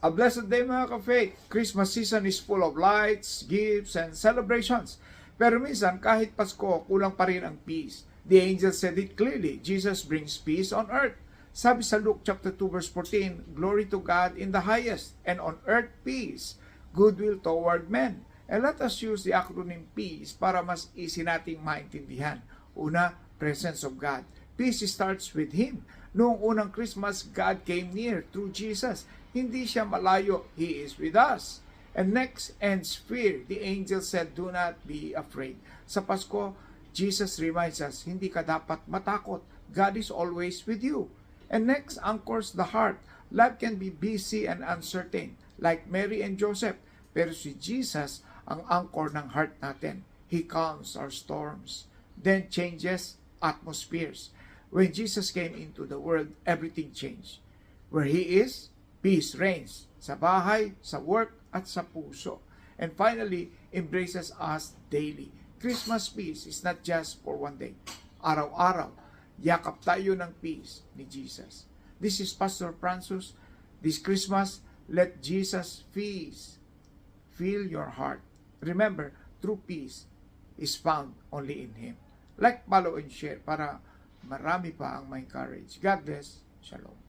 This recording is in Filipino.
A blessed day mga ka-faith. Christmas season is full of lights, gifts, and celebrations. Pero minsan, kahit Pasko, kulang pa rin ang peace. The angel said it clearly, Jesus brings peace on earth. Sabi sa Luke chapter 2 verse 14, Glory to God in the highest, and on earth peace, goodwill toward men. And let us use the acronym PEACE para mas easy nating maintindihan. Una, presence of God. Peace starts with Him. Noong unang Christmas, God came near through Jesus. Hindi siya malayo. He is with us. And next ends fear. The angel said, do not be afraid. Sa Pasko, Jesus reminds us, hindi ka dapat matakot. God is always with you. And next anchors the heart. Life can be busy and uncertain, like Mary and Joseph. Pero si Jesus ang anchor ng heart natin. He calms our storms, then changes atmospheres. When Jesus came into the world, everything changed. Where He is, peace reigns. Sa bahay, sa work, at sa puso. And finally, embraces us daily. Christmas peace is not just for one day. Araw-araw, yakap tayo ng peace ni Jesus. This is Pastor Francis. This Christmas, let Jesus peace fill your heart. Remember, true peace is found only in Him. Like, follow, and share para marami pa ang ma-encourage. God bless. Shalom.